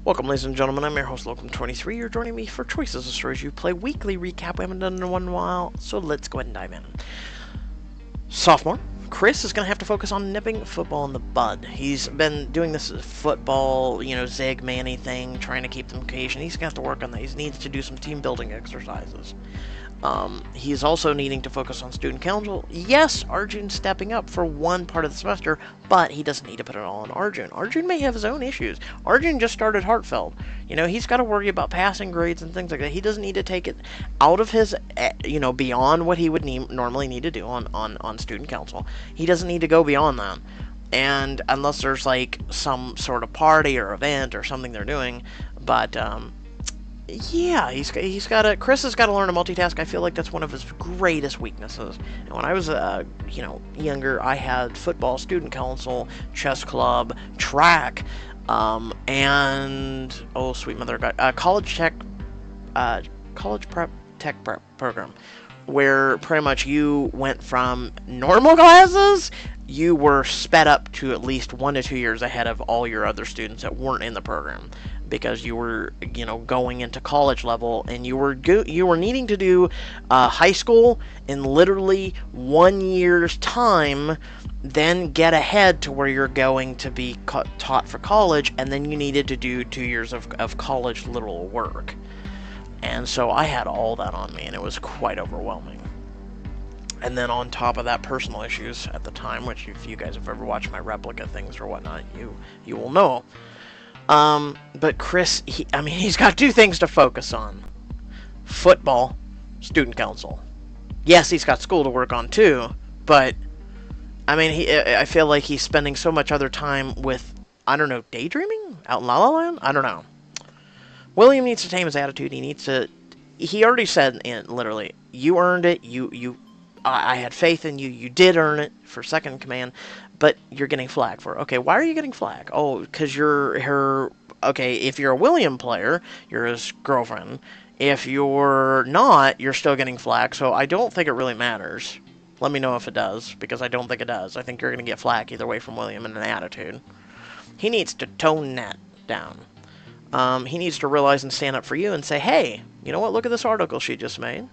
Welcome, ladies and gentlemen. I'm your host, Locum23. You're joining me for Choices of Stories You Play weekly recap. We haven't done it in one while, so let's go ahead and dive in. Sophomore. Chris is going to have to focus on nipping football in the bud. He's been doing this football, zig manny thing, trying to keep them occasion. He's going to have to work on that. He needs to do some team building exercises. He's also needing to focus on student council. Yes, Arjun's stepping up for one part of the semester, but he doesn't need to put it all on Arjun. Arjun may have his own issues. Arjun just started Hartfeld. He's got to worry about passing grades and things like that. He doesn't need to take it out of his, beyond what he would normally need to do on student council. He doesn't need to go beyond that. And unless there's like some sort of party or event or something they're doing, but yeah, Chris has got to learn to multitask. I feel like that's one of his greatest weaknesses. And when I was, younger, I had football, student council, chess club, track, and oh sweet mother of God, college prep tech prep program, where pretty much you went from normal classes, you were sped up to at least 1 to 2 years ahead of all your other students that weren't in the program, because you were, going into college level, and you were needing to do high school in literally 1 year's time, then get ahead to where you're going to be taught for college, and then you needed to do 2 years of college literal work. And so I had all that on me, and it was quite overwhelming. And then on top of that, personal issues at the time, which if you guys have ever watched my replica things or whatnot, you will know. But Chris, he's got 2 things to focus on. Football, student council. Yes, he's got school to work on too, but, I feel like he's spending so much other time with, daydreaming? Out in La La Land? I don't know. William needs to tame his attitude. He already said, literally, you earned it, I had faith in you, you did earn it for second command, but you're getting flack for it. Okay, why are you getting flack? Oh, because you're her... Okay, if you're a William player, you're his girlfriend. If you're not, you're still getting flack, so I don't think it really matters. Let me know if it does, because I don't think it does. I think you're going to get flack either way from William in an attitude. He needs to tone that down. He needs to realize and stand up for you and say, hey, you know what, look at this article she just made.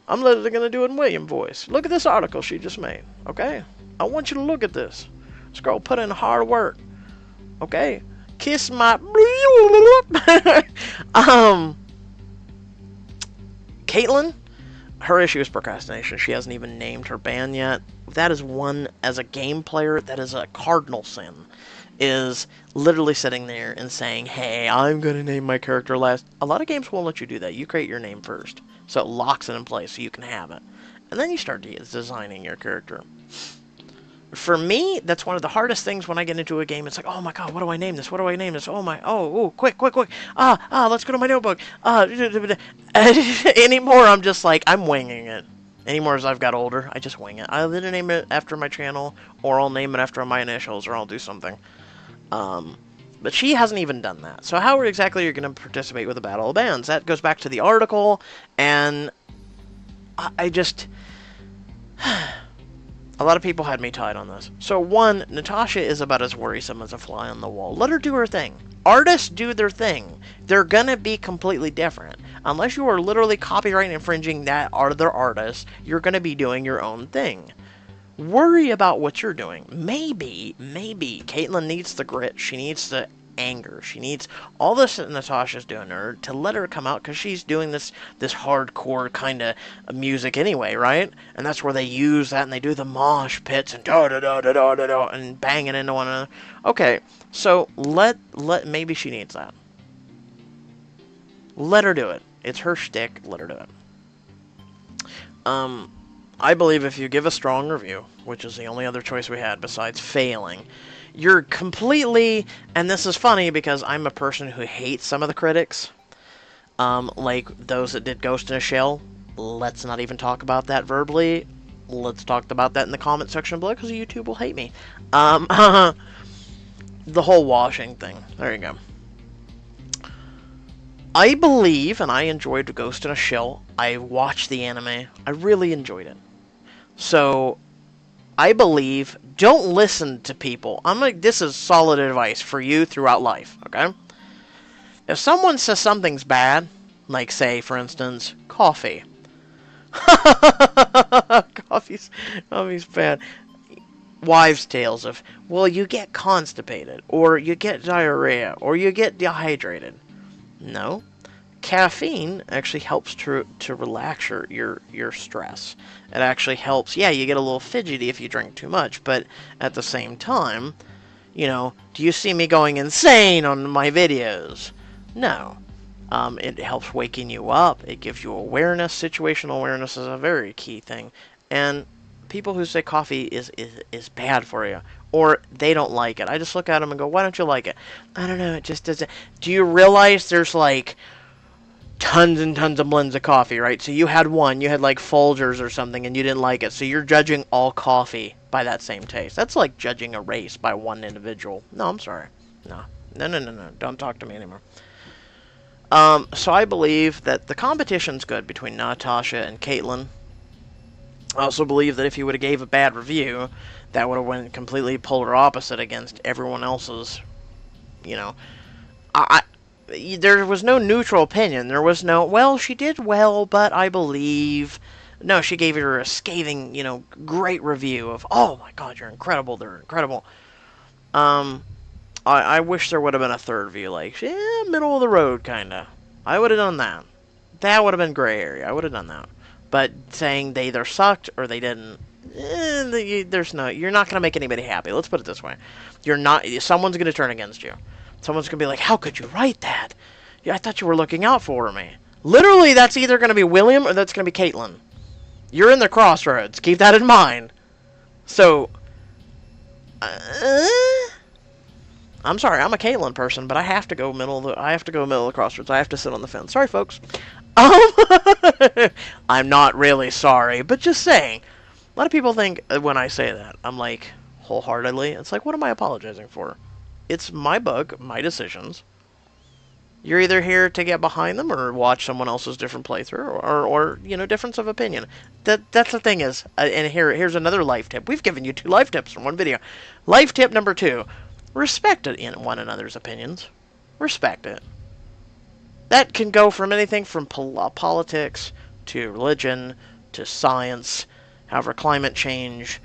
I'm literally going to do it in William voice. Look at this article she just made, okay? I want you to look at this. This girl put in hard work, okay? Kiss my... Caitlin, her issue is procrastination. She hasn't even named her band yet. That is one, as a game player, that is a cardinal sin. Is literally sitting there and saying, hey, I'm going to name my character last. A lot of games won't let you do that. You create your name first. So it locks it in place so you can have it. And then you start designing your character. For me, that's one of the hardest things when I get into a game. It's like, oh my god, what do I name this? What do I name this? Quick. Let's go to my notebook. Anymore, I'm just like, I'm winging it. Anymore as I've got older, I just wing it. I'll either name it after my channel, or I'll name it after my initials, or I'll do something. But she hasn't even done that. So how exactly are you going to participate with the Battle of Bands? That goes back to the article, and I just... A lot of people had me tied on this. So one, Natasha is about as worrisome as a fly on the wall. Let her do her thing. Artists do their thing. They're going to be completely different. Unless you are literally copyright infringing that other artist, you're going to be doing your own thing. Worry about what you're doing. Maybe Caitlin needs the grit. She needs the anger. She needs all this that Natasha's doing her to let her come out, because she's doing this hardcore kind of music anyway, right? And that's where they use that, and they do the mosh pits and da-da-da-da-da-da-da and banging into one another. Okay, so maybe she needs that. Let her do it. It's her shtick. Let her do it. I believe if you give a strong review, which is the only other choice we had besides failing, you're completely, and this is funny because I'm a person who hates some of the critics, like those that did Ghost in a Shell. Let's not even talk about that verbally. Let's talk about that in the comment section below, because YouTube will hate me. The whole washing thing. There you go. I believe, and I enjoyed Ghost in a Shell. I watched the anime. I really enjoyed it. So, I believe, don't listen to people. This is solid advice for you throughout life, okay? If someone says something's bad, like, say, for instance, coffee. coffee's, coffee's bad. Wives' tales of, well, you get constipated, or you get diarrhea, or you get dehydrated. No. Caffeine actually helps to relax your stress. It actually helps. Yeah, you get a little fidgety if you drink too much, but at the same time, you know, do you see me going insane on my videos? No. It helps waking you up. It gives you awareness. Situational awareness is a very key thing. And people who say coffee is bad for you, or they don't like it, I just look at them and go, why don't you like it? I don't know, it just doesn't. Do you realize there's like tons and tons of blends of coffee, right? So you had one, you had like Folgers or something, and you didn't like it, so you're judging all coffee by that same taste. That's like judging a race by one individual. No, I'm sorry. No. No. Don't talk to me anymore. So I believe that the competition's good between Natasha and Caitlin. I also believe that if you would have gave a bad review, that would have went completely polar opposite against everyone else's, you know. There was no neutral opinion. There was no, well, she did well, but I believe... No, she gave her a scathing, you know, great review of, oh my god, you're incredible, they're incredible. I wish there would have been a third view, like, yeah, middle of the road, kinda. I would have done that. That would have been gray area. I would have done that. But saying they either sucked or they didn't, there's no, you're not going to make anybody happy. Let's put it this way. Someone's going to turn against you. Someone's going to be like, how could you write that? Yeah, I thought you were looking out for me. Literally, that's either going to be William or that's going to be Caitlin. You're in the crossroads. Keep that in mind. So, I'm sorry, I'm a Caitlin person, but I have to go middle of the crossroads. I have to sit on the fence. Sorry, folks. I'm not really sorry, but just saying. A lot of people think when I say that, I'm like, wholeheartedly, it's like, what am I apologizing for? It's my book, my decisions. You're either here to get behind them or watch someone else's different playthrough, or you know, difference of opinion. That's the thing is, and here's another life tip. We've given you 2 life tips from one video. Life tip number 2. Respect it in one another's opinions. Respect it. That can go from anything from politics to religion to science, however, climate change.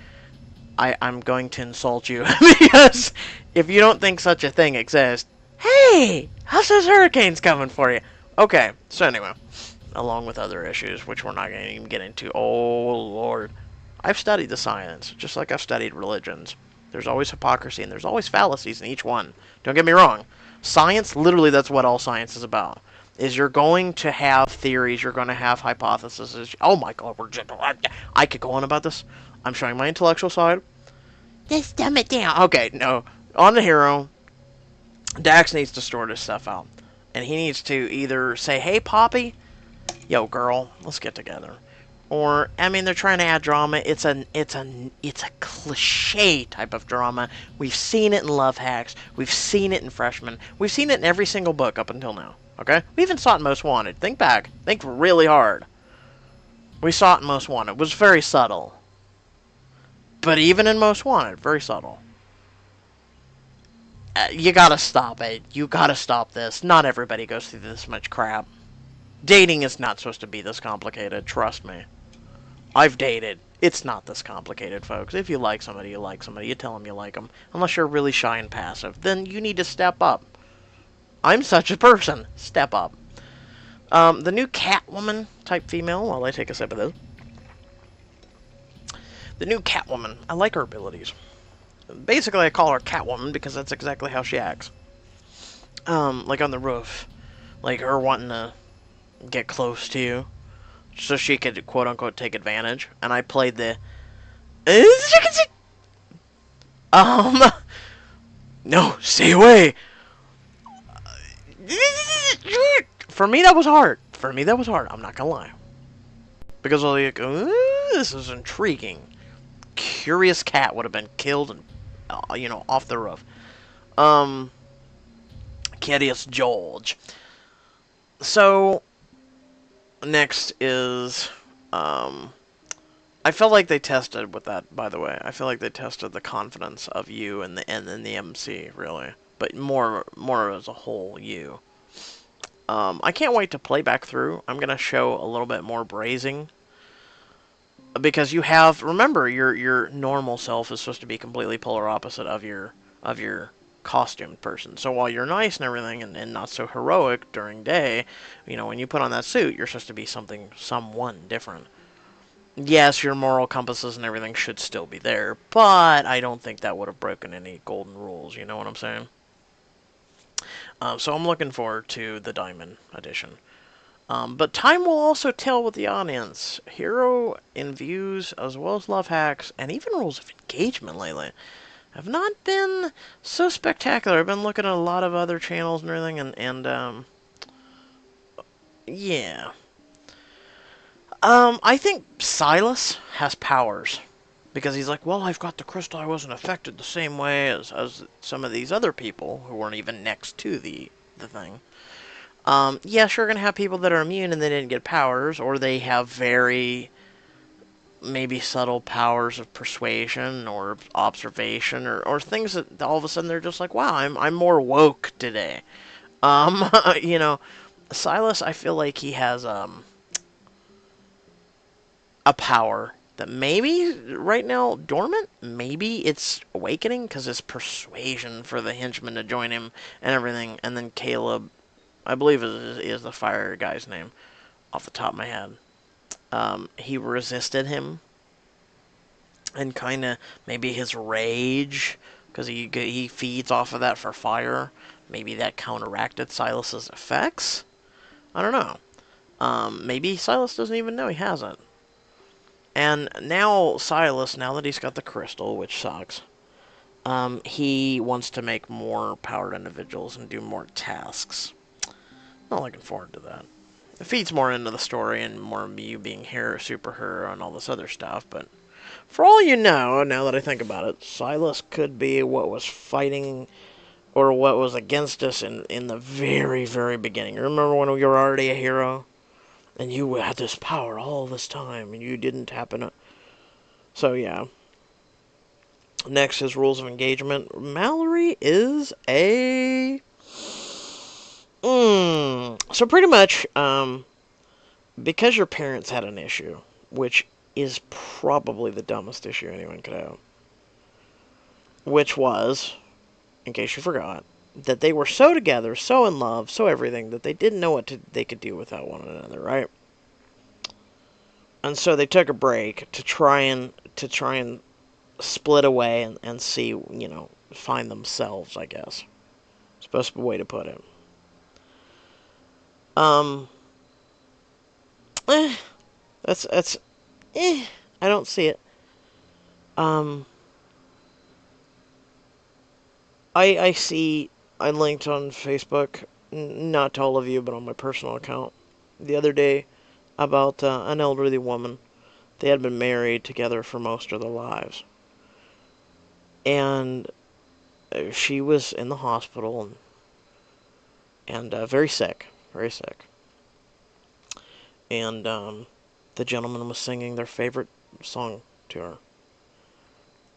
I'm going to insult you because if you don't think such a thing exists, hey, how's those hurricanes coming for you? Okay, so anyway, along with other issues, which we're not going to even get into. Oh, Lord. I've studied the science, just like I've studied religions. There's always hypocrisy, and there's always fallacies in each one. Don't get me wrong. Science, literally, that's what all science is about. Is you're going to have theories, you're going to have hypotheses. Oh my god, I could go on about this. I'm showing my intellectual side. Just dumb it down. Okay, no. On the hero, Dax needs to sort his stuff out. And he needs to either say, hey, Poppy, yo, girl, let's get together. Or, I mean, they're trying to add drama. It's a cliche type of drama. We've seen it in Love Hacks. We've seen it in Freshman. We've seen it in every single book up until now. Okay? We even saw it in Most Wanted. Think back. Think really hard. We saw it in Most Wanted. It was very subtle. But even in Most Wanted, very subtle. You gotta stop it. You gotta stop this. Not everybody goes through this much crap. Dating is not supposed to be this complicated. Trust me. I've dated. It's not this complicated, folks. If you like somebody, you like somebody. You tell them you like them. Unless you're really shy and passive. Then you need to step up. I'm such a person. Step up. The new Catwoman type female, while I take a sip of this. The new Catwoman. I like her abilities. Basically, I call her Catwoman because that's exactly how she acts. Like on the roof. Like her wanting to get close to you. So she could, quote-unquote, take advantage. And I played the... No, stay away! For me, that was hard. I'm not gonna lie. Because I was like, this is intriguing. Curious cat would have been killed and, you know, off the roof. Curious George. So, next is, I felt like they tested with that, by the way. I feel like they tested the confidence of you and the MC, really. But more as a whole, you. I can't wait to play back through. I'm gonna show a little bit more brazing because you have, remember, your normal self is supposed to be completely polar opposite of your costumed person. So while you're nice and everything and not so heroic during day, when you put on that suit, you're supposed to be someone different. Yes, your moral compasses and everything should still be there, but I don't think that would have broken any golden rules. You know what I'm saying? So I'm looking forward to the Diamond Edition. But time will also tell with the audience. Hero in views, as well as love hacks, and even rules of engagement lately, have not been so spectacular. I've been looking at a lot of other channels and everything, and yeah. I think Silas has powers. Because he's like, well, I've got the crystal. I wasn't affected the same way as some of these other people who weren't even next to the thing. Yes, you're going to have people that are immune and they didn't get powers, or they have very maybe subtle powers of persuasion or observation, or things that all of a sudden they're just like, wow, I'm more woke today. Um, you know, Silas, I feel like he has a power that maybe right now dormant. Maybe it's awakening because it's persuasion for the henchmen to join him and everything. And then Caleb, I believe is the fire guy's name off the top of my head. He resisted him, and kind of maybe his rage, because he feeds off of that for fire. Maybe that counteracted Silas's effects. I don't know. Maybe Silas doesn't even know he has it. And now Silas, now that he's got the crystal, which sucks, he wants to make more powered individuals and do more tasks. Not looking forward to that. It feeds more into the story and more of you being hero, superhero, and all this other stuff, but for all you know, now that I think about it, Silas could be what was fighting or what was against us in the very, very beginning. Remember when we were already a hero? And you had this power all this time, and you didn't happen to... So, yeah. Next is rules of engagement. Mallory is a... So pretty much, because your parents had an issue, which is probably the dumbest issue anyone could have, which was, in case you forgot, that they were so together, so in love, so everything, that they didn't know they could do without one another, right? And so they took a break to try and split away and see, find themselves, I guess. Supposed to be a way to put it. That's I don't see it. I linked on Facebook, not to all of you, but on my personal account, the other day, about an elderly woman. They had been married together for most of their lives. And she was in the hospital and very sick, very sick. And the gentleman was singing their favorite song to her.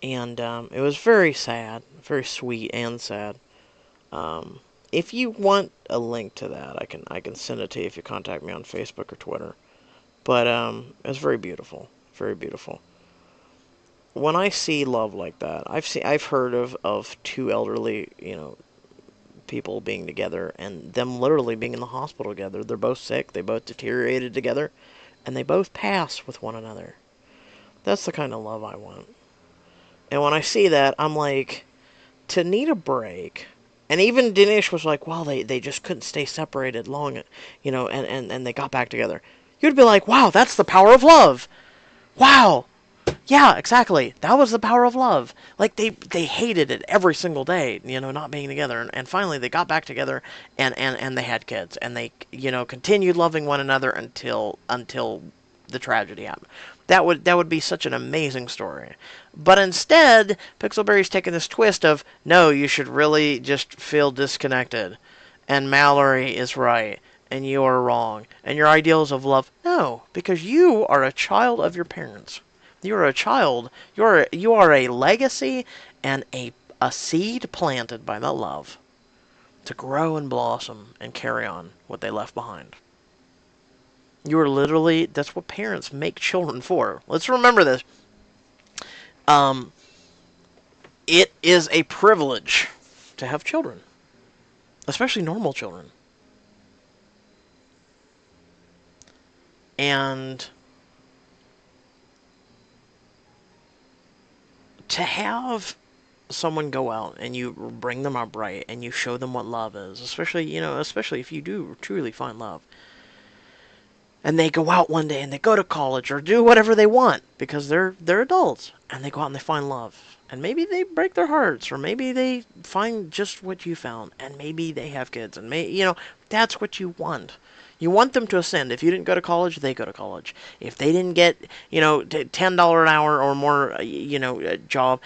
And it was very sad, very sweet and sad. If you want a link to that, I can send it to you if you contact me on Facebook or Twitter. But it was very beautiful, very beautiful. When I see love like that, I've heard of two elderly, people being together and them literally being in the hospital together. They're both sick, they both deteriorated together, and they both pass with one another. That's the kind of love I want. And when I see that, I'm like, to need a break. And even Dinesh was like, well, they just couldn't stay separated long, and they got back together. You'd be like, wow, that's the power of love. Wow. Yeah, exactly. That was the power of love. Like, they hated it every single day, not being together. And finally, they got back together, and they had kids. And they, continued loving one another until the tragedy happened. That would be such an amazing story. But instead, Pixelberry's taking this twist of, no, you should really just feel disconnected. And Mallory is right. And you are wrong. And your ideals of love, no. Because you are a child of your parents. You are a child. You are a legacy and a seed planted by that love. to grow and blossom and carry on what they left behind. You are literally, that's what parents make children for. Let's remember this. Um, it is a privilege to have children, especially normal children. And to have someone go out and you bring them up right and you show them what love is, especially if you do truly find love, and they go out one day and they go to college or do whatever they want because they're adults, and they go out and they find love, and maybe they break their hearts, or maybe they find just what you found, and maybe they have kids, and that's what you want. You want them to ascend. If you didn't go to college, they go to college. If they didn't get, $10 an hour or more, job,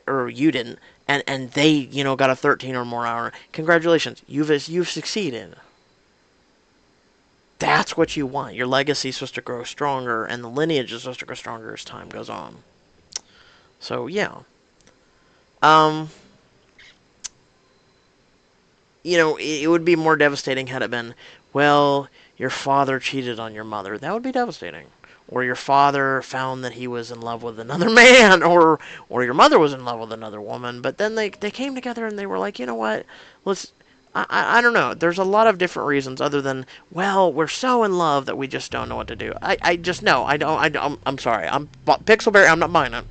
or you didn't, and they, got a 13 or more hour, congratulations, you've succeeded. That's what you want. Your legacy is supposed to grow stronger, and the lineage is supposed to grow stronger as time goes on. So, yeah. It would be more devastating had it been, well, your father cheated on your mother. That would be devastating. Or your father found that he was in love with another man, or your mother was in love with another woman, but then they came together and they were like, you know what, I don't know. There's a lot of different reasons other than, well, we're so in love that we just don't know what to do. I just know. I'm sorry. Pixelberry, I'm not buying it.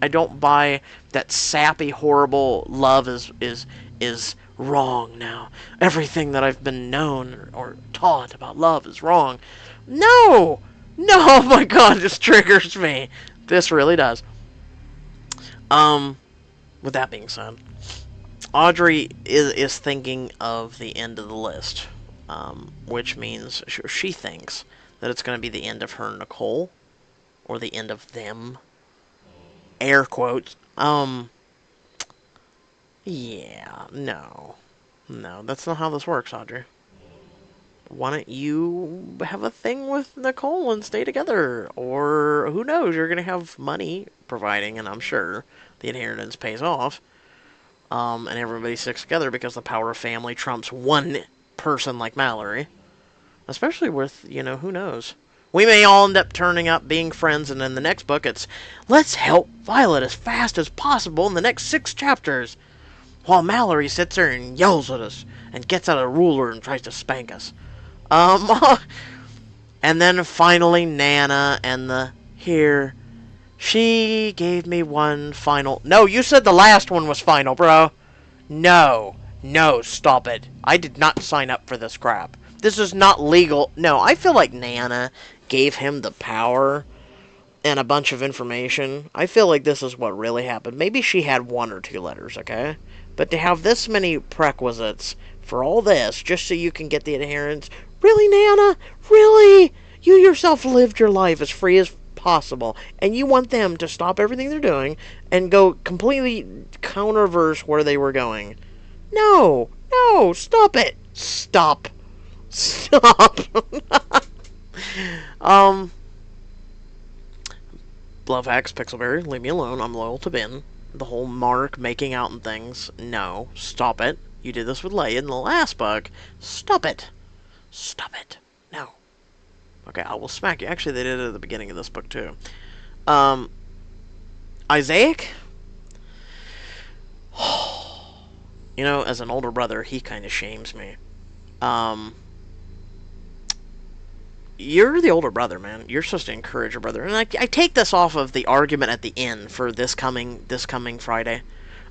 I don't buy that sappy, horrible love is wrong now. Everything that I've been known or taught about love is wrong. No! No, oh my god, this triggers me. This really does. With that being said, Audrey is thinking of the end of the list, which means she thinks that it's going to be the end of her and Nicole, or the end of them. Air quotes. Yeah, no, that's not how this works, Audrey. Why don't you have a thing with Nicole and stay together? Or, who knows, you're going to have money providing, and I'm sure the inheritance pays off. And everybody sticks together because the power of family trumps one person like Mallory. Especially with, who knows. We may all end up turning up being friends, and in the next book it's, let's help Violet as fast as possible in the next 6 chapters. While Mallory sits there and yells at us, and gets out a ruler and tries to spank us. And then finally Nana and the here. She gave me one final... No, you said the last one was final, bro. No, stop it. I did not sign up for this crap. This is not legal. No, I feel like Nana gave him the power and a bunch of information. I feel like this is what really happened. Maybe she had 1 or 2 letters, okay? But to have this many prerequisites for all this, just so you can get the adherence... Really, Nana? Really? You yourself lived your life as free as possible, and you want them to stop everything they're doing and go completely counterverse where they were going. No, stop it. Stop. Lovehacks, Pixelberry, leave me alone. I'm loyal to Ben. The whole Mark making out and things. No, stop it. You did this with Leia in the last book. Stop it. Stop it. No. Okay, I will smack you. Actually, they did it at the beginning of this book, too. Isaac? As an older brother, he kind of shames me. You're the older brother, man. You're supposed to encourage your brother. And I take this off of the argument at the end for this coming Friday.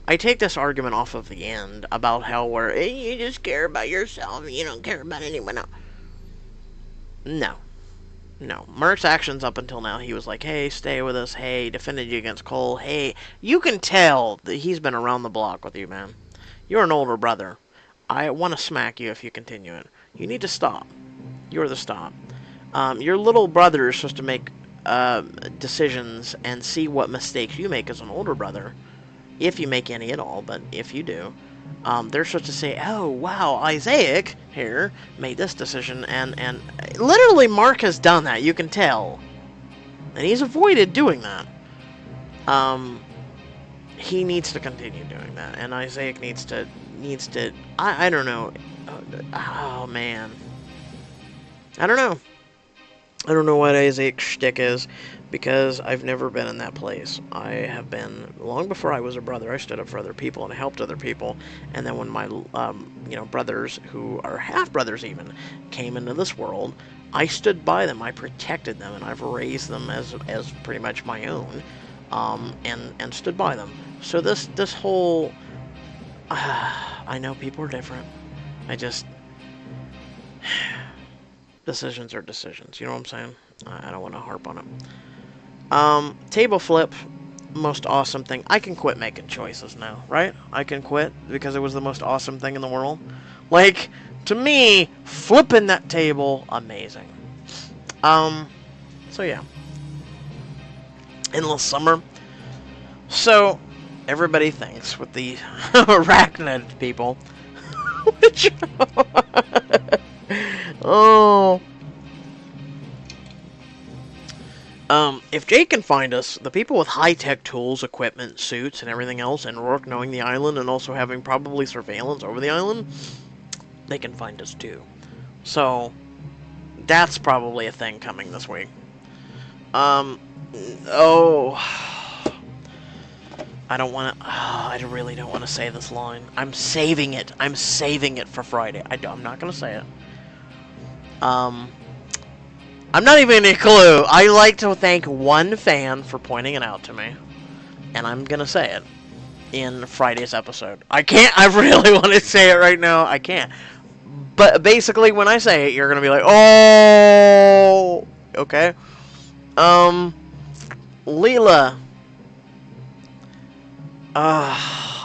I take this argument off of the end about how you just care about yourself, you don't care about anyone else. No. Merc's actions up until now, he was like, hey, stay with us, hey, defended you against Cole, hey. You can tell that he's been around the block with you, man. You're an older brother. I want to smack you if you continue it. You need to stop. You're the stop. Your little brother is supposed to make decisions and see what mistakes you make as an older brother. If you make any at all, but if you do, they're supposed to say, oh, wow, Isaac here made this decision, and literally Mark has done that, you can tell. And he's avoided doing that. he needs to continue doing that, and Isaac needs to I don't know. Oh man, I don't know. I don't know what Isaac's shtick is, because I've never been in that place. I have been, long before I was a brother, I stood up for other people and helped other people, and then when my, brothers, who are half-brothers even, came into this world, I stood by them, I protected them, and I've raised them as pretty much my own, and stood by them. So this whole, I know people are different, I just... decisions are decisions, you know what I'm saying? I don't want to harp on it. Table flip, most awesome thing. I can quit making choices now, right? I can quit because it was the most awesome thing in the world. Like, to me, flipping that table, amazing. So yeah. Endless summer. So, everybody thinks with the arachnid people, which... Oh. If Jake can find us, the people with high-tech tools, equipment, suits, and everything else, and Rourke knowing the island and also having probably surveillance over the island, they can find us too. So, that's probably a thing coming this week. Oh. I don't want to... I really don't want to say this line. I'm saving it. I'm saving it for Friday. I'm not going to say it. I'm not even going to clue. I like to thank one fan for pointing it out to me. And I'm going to say it in Friday's episode. I can't... I really want to say it right now. I can't. But basically, when I say it, you're going to be like, oh... Okay. Leela...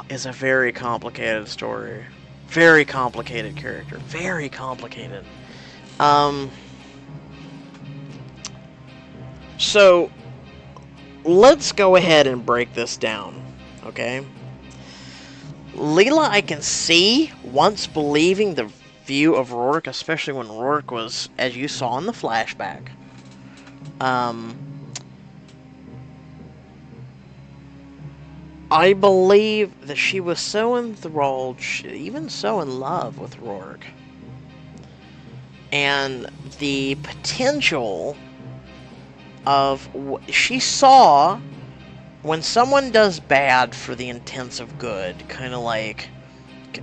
is a very complicated story. Very complicated character. Very complicated. So, let's go ahead and break this down, okay? Leela, I can see, once believing the view of Rourke, especially when Rourke was, as you saw in the flashback, I believe that she was so enthralled, even so in love with Rourke. And the potential of... She saw when someone does bad for the intents of good, kind of like...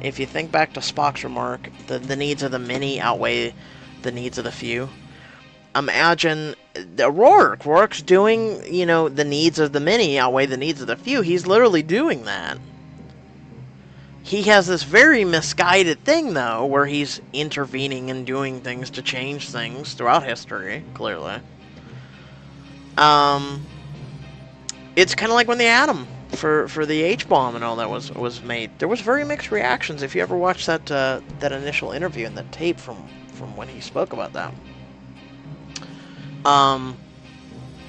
If you think back to Spock's remark, the needs of the many outweigh the needs of the few. Imagine Rourke's doing, the needs of the many outweigh the needs of the few. He's literally doing that. He has this very misguided thing, though, where he's intervening and doing things to change things throughout history, clearly. It's kind of like when the atom for the H-bomb and all that was made. There was very mixed reactions. If you ever watched that initial interview and the tape from when he spoke about that.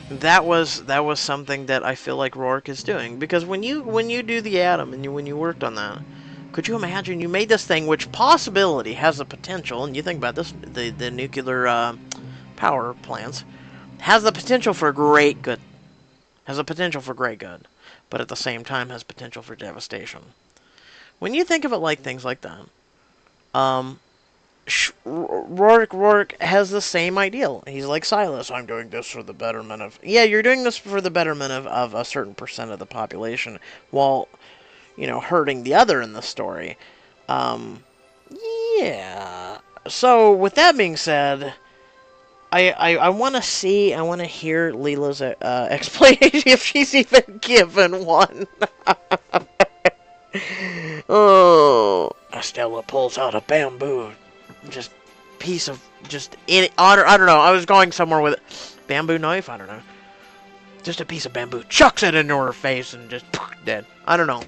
That was something that I feel like Rourke is doing, because when you do the atom and when you worked on that, could you imagine you made this thing which possibility has the potential, and you think about this, the nuclear power plants has the potential for great good, but at the same time has potential for devastation. When you think of it like things like that, Rourke has the same ideal. He's like Silas, I'm doing this for the betterment of... Yeah, you're doing this for the betterment of a certain percent of the population, while, hurting the other in the story. Yeah. So, with that being said, I want to hear Leela's explanation, if she's even given one. Oh. Estella pulls out a bamboo... I don't know, I was going somewhere with it. Bamboo knife? I don't know. Just a piece of bamboo. Chucks it into her face and just dead. I don't know.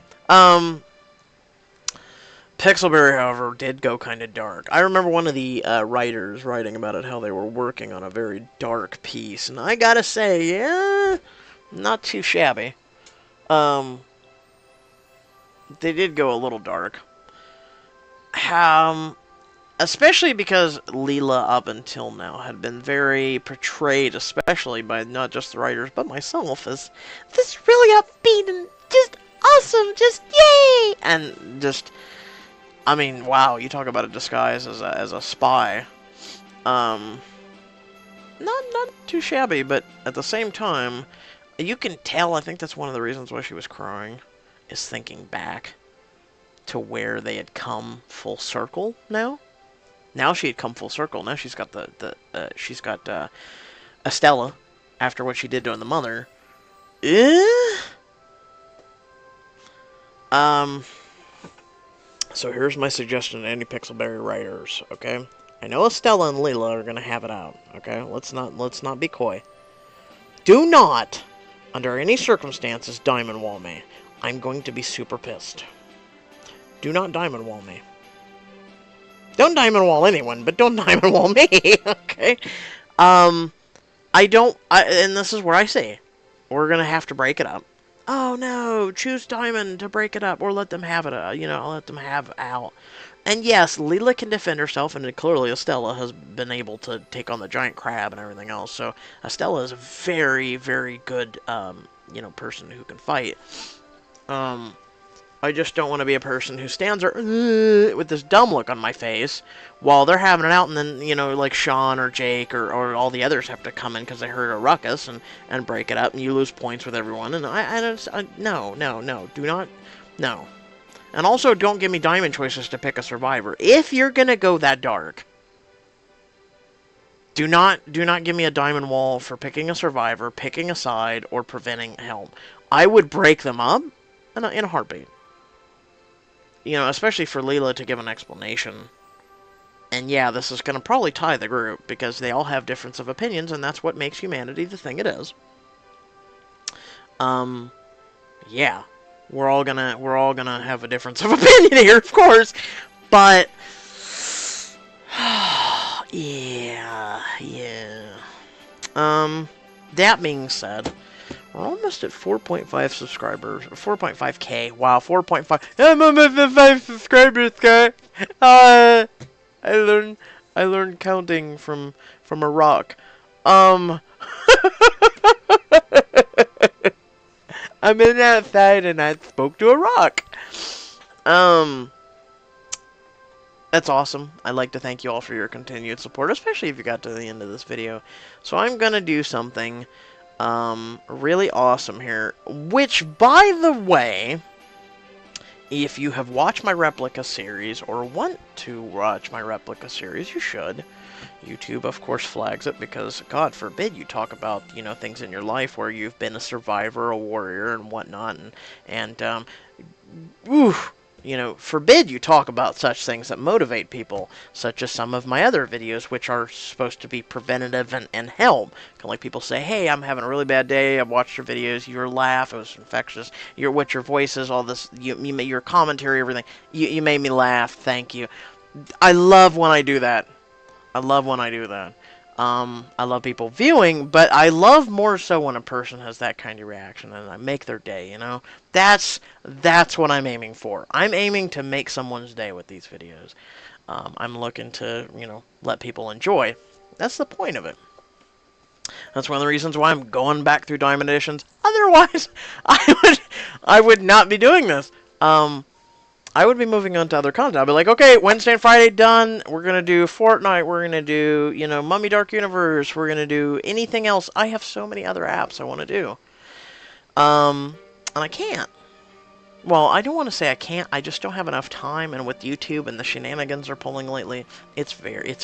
Pixelberry, however, did go kind of dark. I remember one of the writers writing about it, how they were working on a very dark piece. And I gotta say, yeah, not too shabby. They did go a little dark. Especially because Leela, up until now, had been very portrayed, especially by not just the writers, but myself, as this really upbeat and just awesome, just yay, and just, I mean, wow, you talk about a disguise as a spy. Not too shabby, but at the same time, you can tell. I think that's one of the reasons why she was crying, is thinking back to where they had come full circle. Now she had come full circle. Now she's got she's got Estella after what she did to the mother. So here's my suggestion to any Pixelberry writers, okay? I know Estella and Leela are gonna have it out, okay? Let's not be coy. Do not, under any circumstances, diamond wall me. I'm going to be super pissed. Do not diamond wall me. Don't diamond wall anyone, but don't diamond wall me, okay? And this is where I say, we're gonna have to break it up. Oh no, choose diamond to break it up, or let them have it, let them have out. And yes, Leela can defend herself, and clearly Estella has been able to take on the giant crab and everything else. So Estella is a very, very good, person who can fight. I just don't want to be a person who stands there with this dumb look on my face while they're having it out, and then, like Sean or Jake or all the others have to come in because they heard a ruckus and break it up, and you lose points with everyone. And no, do not, no. And also, don't give me diamond choices to pick a survivor. If you're gonna go that dark, do not give me a diamond wall for picking a survivor, picking a side, or preventing help. I would break them up in a heartbeat. Especially for Leela to give an explanation. And yeah, this is gonna probably tie the group because they all have difference of opinions, and that's what makes humanity the thing it is. Yeah. We're all gonna have a difference of opinion here, of course, but yeah. That being said, we're almost at 4.5 subscribers, 4.5k. Wow, 4.5. I'm almost at 5 subscribers, guys. I learned counting from a rock. I'm in outside and I spoke to a rock. That's awesome. I'd like to thank you all for your continued support, especially if you got to the end of this video. So I'm gonna do something really awesome here, which, by the way, if you have watched my replica series or want to watch my replica series, you should. YouTube, of course, flags it because, God forbid, you talk about, things in your life where you've been a survivor, a warrior, and whatnot, and forbid you talk about such things that motivate people, such as some of my other videos, which are supposed to be preventative and help. Kind of like people say, hey, I'm having a really bad day, I've watched your videos, your laugh, it was infectious, your voices, all this, your commentary, everything, you made me laugh, thank you. I love when I do that. I love people viewing, but I love more so when a person has that kind of reaction and I make their day, That's what I'm aiming for. I'm aiming to make someone's day with these videos. I'm looking to, let people enjoy. That's the point of it. That's one of the reasons why I'm going back through Diamond Editions. Otherwise, I would not be doing this. I would be moving on to other content. I'd be like, okay, Wednesday and Friday done. We're going to do Fortnite. We're going to do, Mummy Dark Universe. We're going to do anything else. I have so many other apps I want to do. And I can't. Well, I don't want to say I can't. I just don't have enough time. And with YouTube and the shenanigans they're pulling lately, it's very,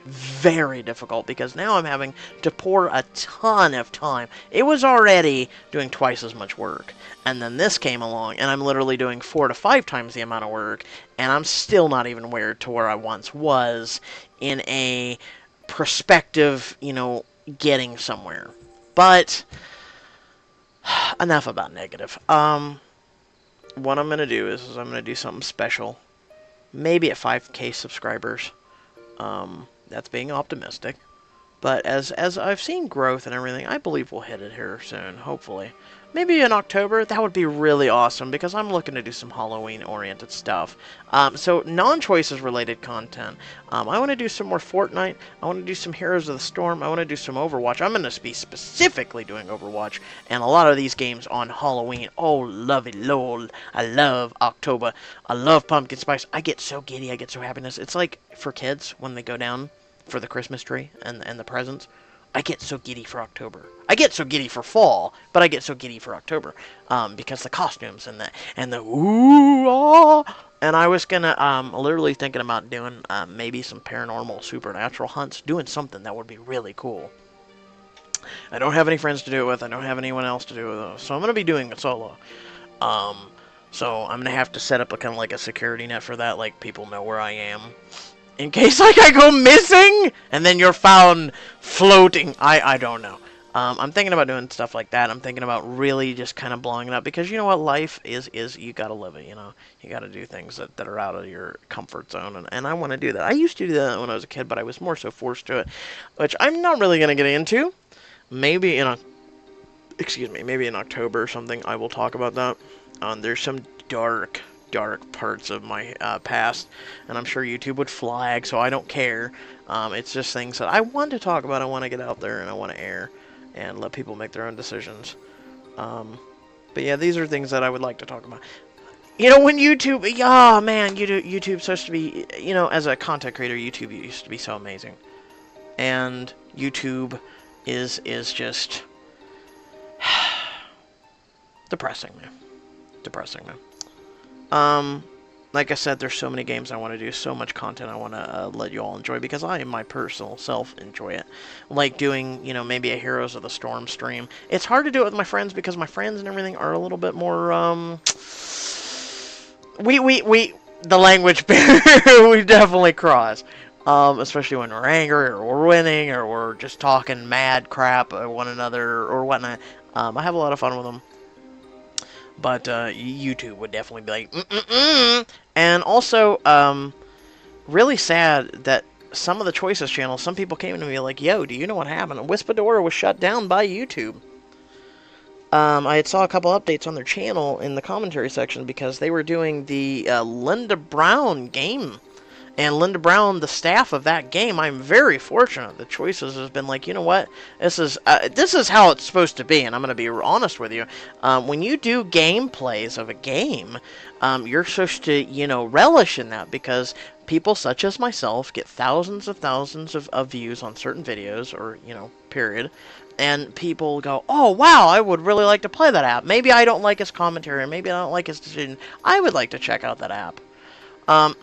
very difficult because now I'm having to pour a ton of time. It was already doing twice as much work. And then this came along, and I'm literally doing 4 to 5 times the amount of work, and I'm still not even where I once was in a perspective, getting somewhere. But enough about negative. What I'm going to do is I'm going to do something special. Maybe at 5k subscribers. That's being optimistic. But as I've seen growth and everything, I believe we'll hit it here soon, hopefully. Maybe in October, that would be really awesome, because I'm looking to do some Halloween-oriented stuff. So, non-choices related content. I want to do some more Fortnite. I want to do some Heroes of the Storm. I want to do some Overwatch. I'm going to be specifically doing Overwatch, and a lot of these games on Halloween. Oh, lovey lol. I love October. I love pumpkin spice. I get so giddy. I get so happiness. It's like for kids when they go down for the Christmas tree and the presents. I get so giddy for October. I get so giddy for fall, but I get so giddy for October because the costumes and the ooh ah. And I was gonna literally thinking about doing maybe some paranormal supernatural hunts, doing something that would be really cool. I don't have any friends to do it with. I don't have anyone else to do it with, so I'm gonna be doing it solo. So I'm gonna have to set up a kind of like a security net for that, like people know where I am. In case like I go missing and then you're found floating. I don't know. I'm thinking about doing stuff like that. I'm thinking about really just kind of blowing it up because you know what life is you gotta live it, you know. You gotta do things that are out of your comfort zone and I want to do that. I used to do that when I was a kid, but I was more so forced to it, which I'm not really gonna get into. Maybe in maybe in October or something I will talk about that. There's some dark parts of my past, and I'm sure YouTube would flag, so I don't care. It's just things that I want to talk about, I want to get out there, and I want to air, and let people make their own decisions. But yeah, these are things that I would like to talk about. You know, when YouTube, yeah, man, YouTube's supposed to be, you know, as a content creator, YouTube used to be so amazing. And YouTube is just depressing, man. Depressing, man. Like I said, there's so many games I want to do, so much content I want to let you all enjoy, because I, my personal self, enjoy it. Like doing, you know, maybe a Heroes of the Storm stream. It's hard to do it with my friends, because my friends and everything are a little bit more, the language barrier, we definitely cross. Especially when we're angry, or we're winning, or we're just talking mad crap at one another, or whatnot. I have a lot of fun with them. But YouTube would definitely be like, And also, really sad that some of the Choices channels, some people came to me like, yo, do you know what happened? Whispadora was shut down by YouTube. I had saw a couple updates on their channel in the commentary section because they were doing the Linda Brown game. And Linda Brown, the staff of that game, I'm very fortunate. The Choices has been like, you know what, this is how it's supposed to be, and I'm going to be honest with you. When you do gameplays of a game, you're supposed to, you know, relish in that, because people such as myself get thousands of views on certain videos, or, you know, period. And people go, oh, wow, I would really like to play that app. Maybe I don't like his commentary, maybe I don't like his decision. I would like to check out that app.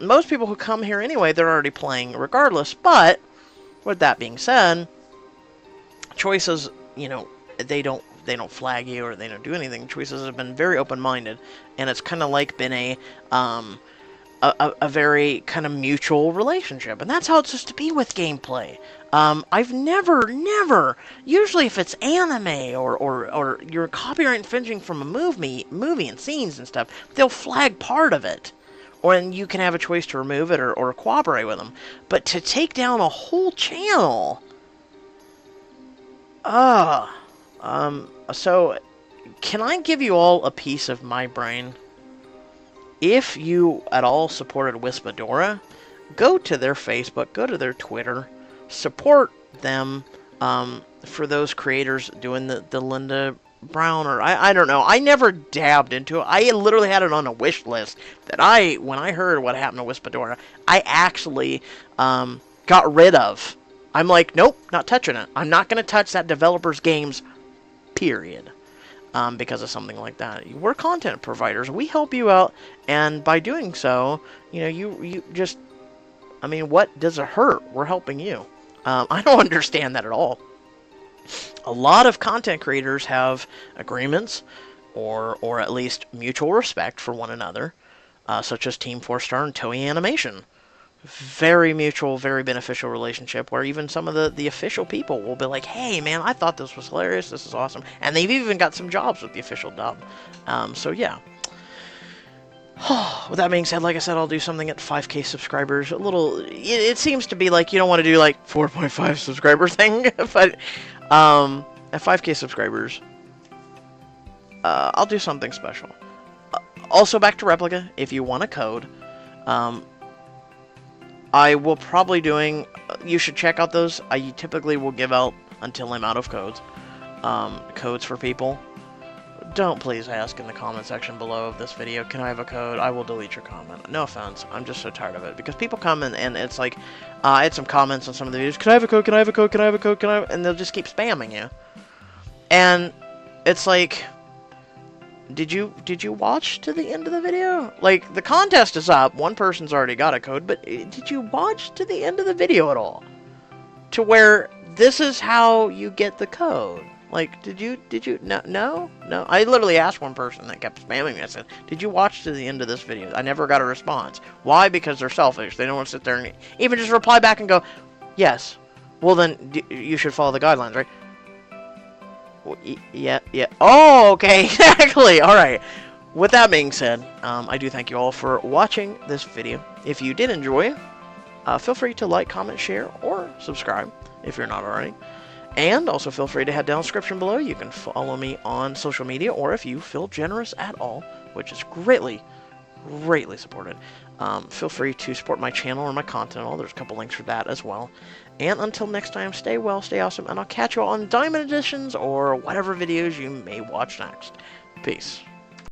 Most people who come here anyway, they're already playing regardless, but with that being said, Choices, you know, they don't flag you, or they don't do anything. Choices have been very open-minded, and it's kind of like been a very kind of mutual relationship, and that's how it's supposed to be with gameplay. I've never, usually if it's anime or you're copyright infringing from a movie and scenes and stuff, they'll flag part of it. And you can have a choice to remove it or cooperate with them. But to take down a whole channel... So, can I give you all a piece of my brain? If you at all supported Whispadora, go to their Facebook, go to their Twitter, support them for those creators doing the Linda Brown, or I don't know. I never dabbed into it. I literally had it on a wish list that when I heard what happened to Whispadora, I actually got rid of. I'm like, nope, not touching it. I'm not going to touch that developer's games, period. Because of something like that. We're content providers. We help you out, and by doing so, you know, you just, I mean, what does it hurt? We're helping you. I don't understand that at all. A lot of content creators have agreements, or at least mutual respect for one another, such as Team 4-Star and Toei Animation. Very mutual, very beneficial relationship, where even some of the official people will be like, hey man, I thought this was hilarious, this is awesome, and they've even got some jobs with the official dub. So yeah. With that being said, like I said, I'll do something at 5K subscribers. A little, it seems to be like you don't want to do like 4.5 subscriber thing, but at 5K subscribers, I'll do something special. Also, back to Replica, if you want a code, I will probably doing. You should check out those. I typically will give out until I'm out of codes. Codes for people. Don't please ask in the comment section below of this video, can I have a code? I will delete your comment. No offense, I'm just so tired of it. Because people come and it's like, I had some comments on some of the videos, can I have a code, can I have a code, can I have a code, can I have... And they'll just keep spamming you. And it's like, did you watch to the end of the video? Like, the contest is up, one person's already got a code, but did you watch to the end of the video at all? To where this is how you get the code. Like, did you, no? I literally asked one person that kept spamming me. I said, did you watch to the end of this video? I never got a response. Why? Because they're selfish. They don't want to sit there and even just reply back and go, yes. Well, then, you should follow the guidelines, right? Well, yeah. Oh, okay, exactly. All right. With that being said, I do thank you all for watching this video. If you did enjoy, feel free to like, comment, share, or subscribe if you're not already. And also feel free to head down the description below. You can follow me on social media, or if you feel generous at all, which is greatly supported, feel free to support my channel or my content and all. There's a couple links for that as well. And until next time, stay well, stay awesome, and I'll catch you all on Diamond Editions or whatever videos you may watch next. Peace.